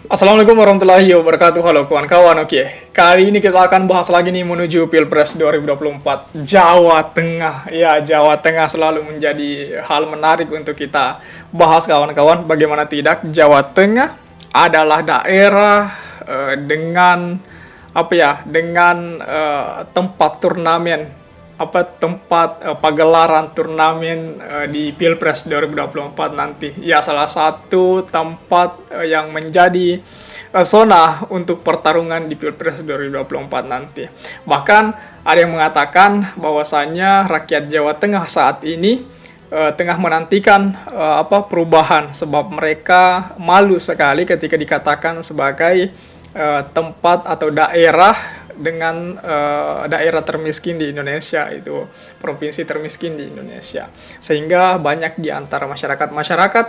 Assalamualaikum warahmatullahi wabarakatuh. Halo kawan-kawan. Oke, kali ini kita akan bahas lagi nih menuju Pilpres 2024 Jawa Tengah. Ya, Jawa Tengah selalu menjadi hal menarik untuk kita bahas kawan-kawan. Bagaimana tidak, Jawa Tengah adalah daerah dengan tempat turnamen pagelaran turnamen di Pilpres 2024 nanti. Ya, salah satu tempat yang menjadi zona untuk pertarungan di Pilpres 2024 nanti. Bahkan ada yang mengatakan bahwasannya rakyat Jawa Tengah saat ini tengah menantikan perubahan, sebab mereka malu sekali ketika dikatakan sebagai tempat atau daerah dengan daerah termiskin di Indonesia, itu provinsi termiskin di Indonesia, sehingga banyak di antara masyarakat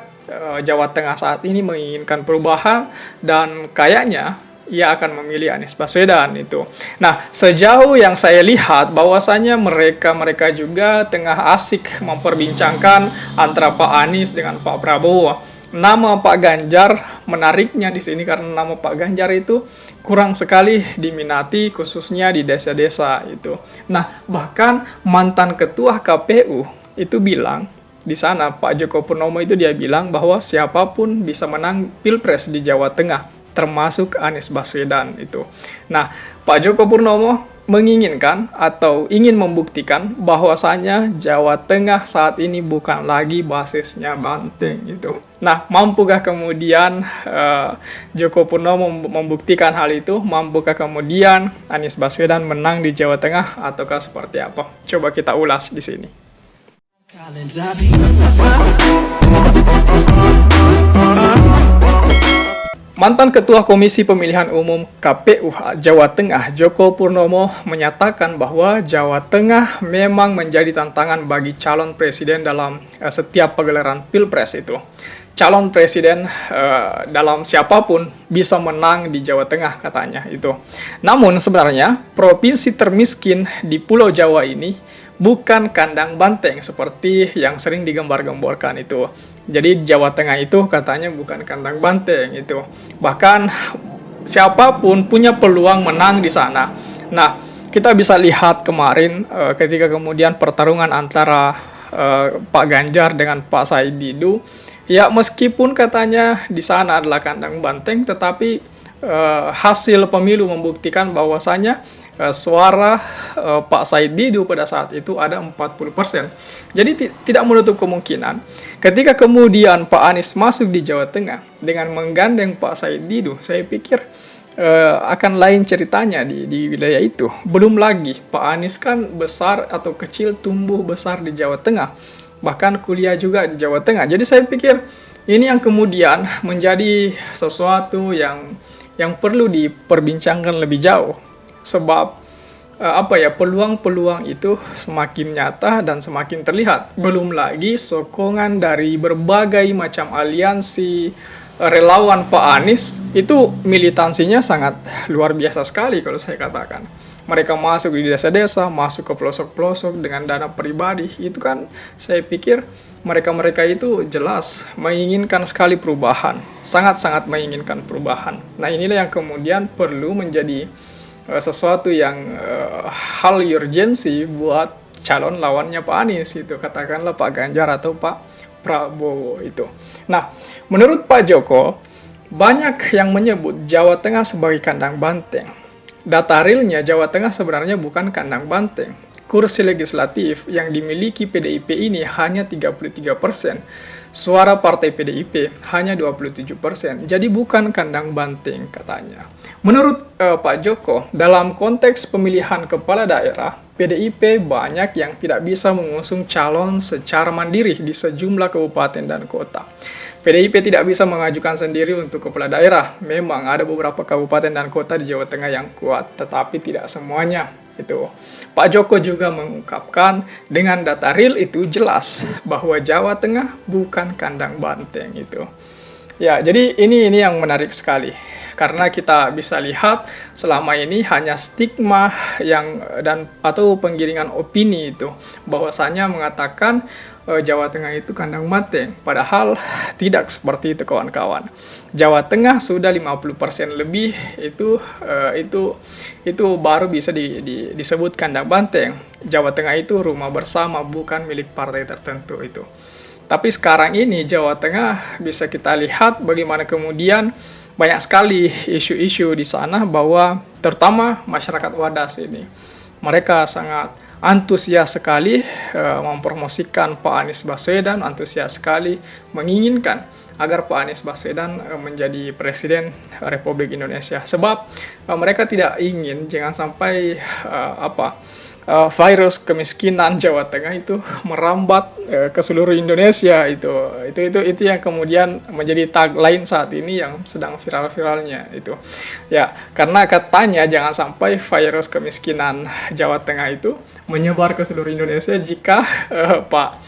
Jawa Tengah saat ini menginginkan perubahan dan kayaknya ia akan memilih Anies Baswedan itu. Nah, sejauh yang saya lihat bahwasanya mereka juga tengah asik memperbincangkan antara Pak Anies dengan Pak Prabowo. Nama Pak Ganjar menariknya di sini karena nama Pak Ganjar itu kurang sekali diminati, khususnya di desa-desa itu. Nah, bahkan mantan ketua KPU itu bilang di sana, Pak Joko Purnomo itu dia bilang bahwa siapapun bisa menang Pilpres di Jawa Tengah, termasuk Anies Baswedan itu. Nah, Pak Joko Purnomo menginginkan atau ingin membuktikan bahwasanya Jawa Tengah saat ini bukan lagi basisnya Banteng itu. Nah, mampukah kemudian Joko Purnomo membuktikan hal itu? Mampukah kemudian Anies Baswedan menang di Jawa Tengah ataukah seperti apa? Coba kita ulas di sini. Mantan Ketua Komisi Pemilihan Umum KPU Jawa Tengah, Joko Purnomo, menyatakan bahwa Jawa Tengah memang menjadi tantangan bagi calon presiden dalam setiap pagelaran Pilpres itu. Calon presiden dalam siapapun bisa menang di Jawa Tengah, katanya itu. Namun sebenarnya provinsi termiskin di Pulau Jawa ini bukan kandang banteng seperti yang sering digembar-gemborkan itu. Jadi Jawa Tengah itu katanya bukan kandang banteng itu. Bahkan siapapun punya peluang menang di sana. Nah, kita bisa lihat kemarin ketika kemudian pertarungan antara Pak Ganjar dengan Pak Said Didu. Ya, meskipun katanya di sana adalah kandang banteng, tetapi hasil pemilu membuktikan bahwasanya suara Pak Said Didu pada saat itu ada 40%. Jadi tidak menutup kemungkinan ketika kemudian Pak Anies masuk di Jawa Tengah dengan menggandeng Pak Said Didu, saya pikir akan lain ceritanya di wilayah itu. Belum lagi Pak Anies kan besar atau kecil tumbuh besar di Jawa Tengah, bahkan kuliah juga di Jawa Tengah. Jadi saya pikir ini yang kemudian menjadi sesuatu yang perlu diperbincangkan lebih jauh. Sebab peluang-peluang itu semakin nyata dan semakin terlihat. Belum lagi sokongan dari berbagai macam aliansi relawan Pak Anies itu militansinya sangat luar biasa sekali kalau saya katakan. Mereka masuk di desa-desa, masuk ke pelosok-pelosok dengan dana pribadi. Itu kan saya pikir mereka-mereka itu jelas menginginkan sekali perubahan. Sangat-sangat menginginkan perubahan. Nah, inilah yang kemudian perlu menjadi sesuatu yang hal urgensi buat calon lawannya Pak Anies itu, katakanlah Pak Ganjar atau Pak Prabowo itu. Nah, menurut Pak Joko, banyak yang menyebut Jawa Tengah sebagai kandang banteng. Data realnya Jawa Tengah sebenarnya bukan kandang banteng. Kursi legislatif yang dimiliki PDIP ini hanya 33%. Suara partai PDIP hanya 27%. Jadi bukan kandang banteng katanya. Menurut Pak Joko, dalam konteks pemilihan kepala daerah, PDIP banyak yang tidak bisa mengusung calon secara mandiri di sejumlah kabupaten dan kota. PDIP tidak bisa mengajukan sendiri untuk kepala daerah. Memang ada beberapa kabupaten dan kota di Jawa Tengah yang kuat, tetapi tidak semuanya. Itu Pak Joko juga mengungkapkan dengan data real itu jelas bahwa Jawa Tengah bukan kandang banteng itu. Ya, jadi ini yang menarik sekali. Karena kita bisa lihat selama ini hanya stigma atau penggiringan opini itu bahwasanya mengatakan Jawa Tengah itu kandang banteng. Padahal tidak seperti itu kawan-kawan. Jawa Tengah sudah 50% lebih itu baru bisa disebut kandang banteng. Jawa Tengah itu rumah bersama, bukan milik partai tertentu itu. Tapi sekarang ini Jawa Tengah bisa kita lihat bagaimana kemudian banyak sekali isu-isu di sana, bahwa terutama masyarakat Wadas ini, mereka sangat antusias sekali mempromosikan Pak Anies Baswedan, antusias sekali menginginkan agar Pak Anies Baswedan menjadi Presiden Republik Indonesia. Sebab mereka tidak ingin jangan sampai virus kemiskinan Jawa Tengah itu merambat ke seluruh Indonesia. Itu yang kemudian menjadi tagline saat ini yang sedang viral-viralnya itu. Ya, karena katanya jangan sampai virus kemiskinan Jawa Tengah itu menyebar ke seluruh Indonesia jika Pak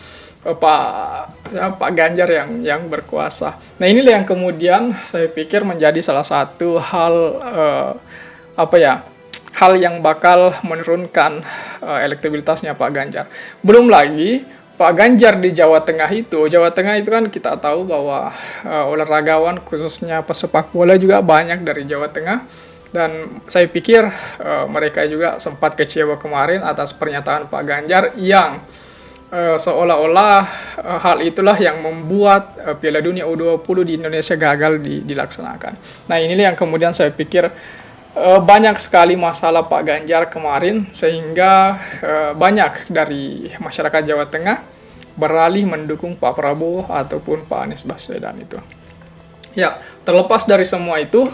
Ganjar yang berkuasa. Nah, inilah yang kemudian saya pikir menjadi salah satu hal hal yang bakal menurunkan elektabilitasnya Pak Ganjar. Belum lagi Pak Ganjar di Jawa Tengah itu kan kita tahu bahwa olahragawan khususnya pesepak bola juga banyak dari Jawa Tengah, dan saya pikir mereka juga sempat kecewa kemarin atas pernyataan Pak Ganjar yang seolah-olah hal itulah yang membuat Piala Dunia U20 di Indonesia gagal dilaksanakan. Nah, inilah yang kemudian saya pikir banyak sekali masalah Pak Ganjar kemarin, sehingga banyak dari masyarakat Jawa Tengah beralih mendukung Pak Prabowo ataupun Pak Anies Baswedan itu. Ya, terlepas dari semua itu,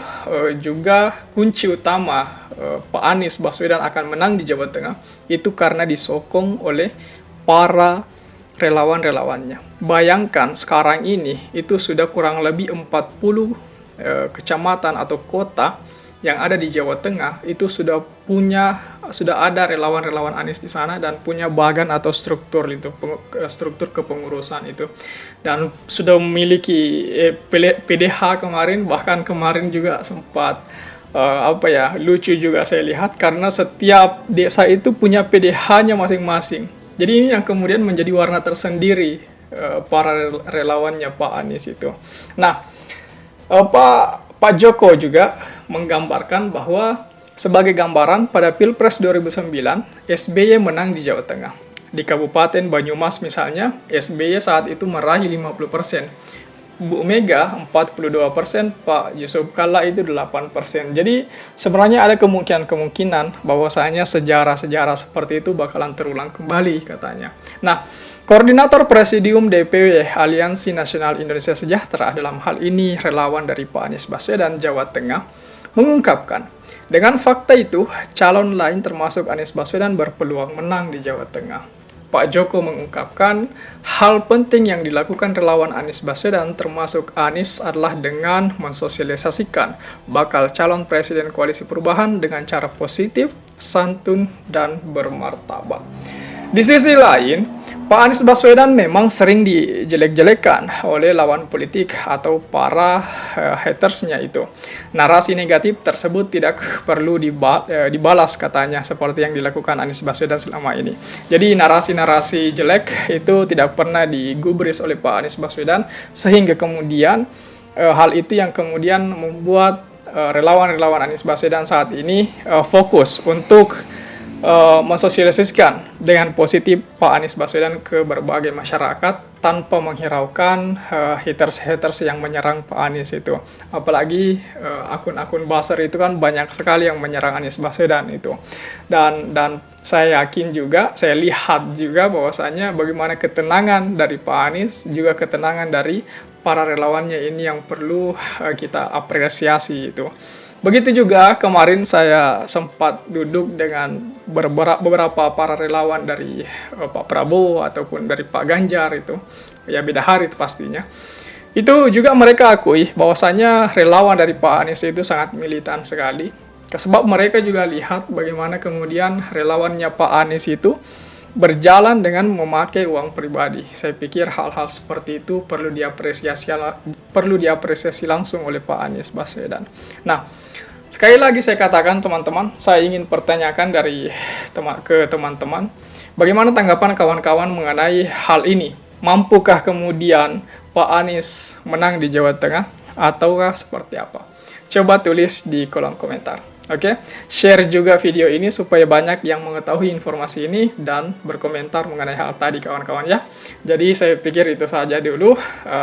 juga kunci utama Pak Anies Baswedan akan menang di Jawa Tengah itu karena disokong oleh para relawan-relawannya. Bayangkan sekarang ini itu sudah kurang lebih 40 kecamatan atau kota yang ada di Jawa Tengah itu sudah ada relawan-relawan Anies di sana, dan punya bagan atau struktur struktur kepengurusan itu, dan sudah memiliki PDH kemarin. Bahkan kemarin juga sempat lucu juga saya lihat, karena setiap desa itu punya PDH-nya masing-masing. Jadi ini yang kemudian menjadi warna tersendiri para relawannya Pak Anies itu. Nah, Pak Joko juga menggambarkan bahwa sebagai gambaran pada Pilpres 2009, SBY menang di Jawa Tengah. Di Kabupaten Banyumas misalnya, SBY saat itu meraih 50%. Bu Mega 42%, Pak Yusuf Kalla itu 8%. Jadi sebenarnya ada kemungkinan bahwasanya sejarah-sejarah seperti itu bakalan terulang kembali katanya. Nah, Koordinator Presidium DPW Aliansi Nasional Indonesia Sejahtera dalam hal ini relawan dari Pak Anies Baswedan Jawa Tengah mengungkapkan, dengan fakta itu calon lain termasuk Anies Baswedan berpeluang menang di Jawa Tengah. Pak Joko mengungkapkan hal penting yang dilakukan relawan Anies Baswedan termasuk Anies adalah dengan mensosialisasikan bakal calon Presiden Koalisi Perubahan dengan cara positif, santun, dan bermartabat. Di sisi lain, Pak Anies Baswedan memang sering dijelek-jelekan oleh lawan politik atau para hatersnya itu. Narasi negatif tersebut tidak perlu dibalas katanya, seperti yang dilakukan Anies Baswedan selama ini. Jadi narasi-narasi jelek itu tidak pernah digubris oleh Pak Anies Baswedan, sehingga kemudian hal itu yang kemudian membuat relawan-relawan Anies Baswedan saat ini fokus untuk mensosialisasikan dengan positif Pak Anies Baswedan ke berbagai masyarakat tanpa menghiraukan haters-haters yang menyerang Pak Anies itu. Apalagi akun-akun buzzer itu kan banyak sekali yang menyerang Anies Baswedan itu. Dan saya yakin juga, saya lihat juga bahwasanya bagaimana ketenangan dari Pak Anies, juga ketenangan dari para relawannya ini yang perlu kita apresiasi itu. Begitu juga kemarin saya sempat duduk dengan beberapa para relawan dari Pak Prabowo ataupun dari Pak Ganjar itu. Ya beda hari itu pastinya. Itu juga mereka akui bahwasanya relawan dari Pak Anies itu sangat militan sekali. Sebab mereka juga lihat bagaimana kemudian relawannya Pak Anies itu berjalan dengan memakai uang pribadi. Saya pikir hal-hal seperti itu perlu diapresiasi langsung oleh Pak Anies Baswedan. Nah, sekali lagi saya katakan teman-teman, saya ingin pertanyakan ke teman-teman, bagaimana tanggapan kawan-kawan mengenai hal ini? Mampukah kemudian Pak Anies menang di Jawa Tengah ataukah seperti apa? Coba tulis di kolom komentar. Oke, share juga video ini supaya banyak yang mengetahui informasi ini dan berkomentar mengenai hal tadi kawan-kawan ya. Jadi saya pikir itu saja dulu.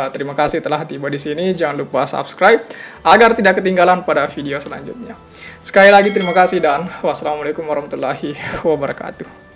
Terima kasih telah tiba di sini. Jangan lupa subscribe agar tidak ketinggalan pada video selanjutnya. Sekali lagi terima kasih dan wassalamualaikum warahmatullahi wabarakatuh.